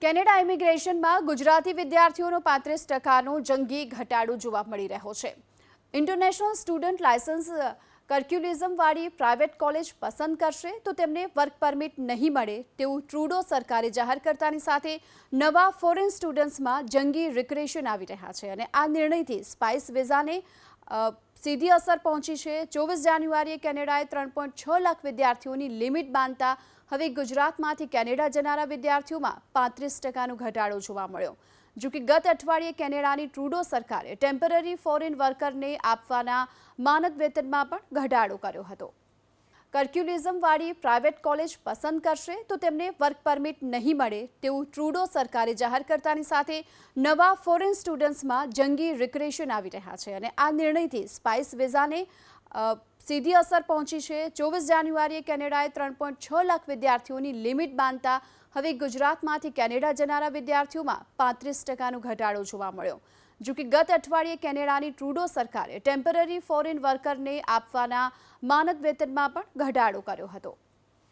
Canada ઇમિગ્રેશનમાં Gujarati વિદ્યાર્થીઓનો 35%નો જંગી ઘટાડો જોવા મળી રહ્યો છે। ઇન્ટરનેશનલ સ્ટુડન્ટ લાયસન્સ કર્ક્યુલિઝમવાળી પ્રાઇવેટ કોલેજ પસંદ કરશે તો તેમને વર્ક પરમિટ નહીં મળે તેવું ટ્રુડો સરકારે જાહેર કરતાની સાથે નવા ફોરેન સ્ટુડન્ટ્સમાં જંગી રિક્રેશન આવી રહ્યા છે અને આ નિર્ણયથી સ્પાઇસ વિઝાને સીધી અસર પહોંચી છે। 24 જાન્યુઆરીએ કેનેડાએ 3.6 લાખ વિદ્યાર્થીઓની લિમિટ બાંધતા હવે ગુજરાતમાંથી કેનેડા જનારા વિદ્યાર્થીઓમાં 35%નો ઘટાડો જોવા મળ્યો। જો કે ગત અઠવાડિયે કેનેડાની ટ્રુડો સરકારે ટેમ્પરરી ફોરેન વર્કરને આપવાના માનદ વેતનમાં પણ ઘટાડો કર્યો હતો। કર્ક્યુલિઝમવાળી પ્રાઇવેટ કોલેજ પસંદ કરશે તો તેમને વર્ક પરમિટ નહીં મળે તેવું ટ્રુડો સરકારે જાહેર કરતાની સાથે નવા ફોરેન સ્ટુડન્ટ્સમાં જંગી રિક્રેશન આવી રહ્યા છે અને આ નિર્ણયથી સ્પાઇસ વિઝાને સીધી અસર પહોંચી છે। 24 જાન્યુઆરીએ કેનેડાએ 3.6 લાખ વિદ્યાર્થીઓની લિમિટ બાંધતા હવે ગુજરાતમાંથી કેનેડા જનારા વિદ્યાર્થીઓમાં 35%નો ઘટાડો જોવા મળ્યો। જો કે ગત અઠવાડિયે કેનેડાની ટ્રુડો સરકારે ટેમ્પરરી ફોરેન વર્કરને આપવાના માનદ વેતનમાં પણ ઘટાડો કર્યો હતો।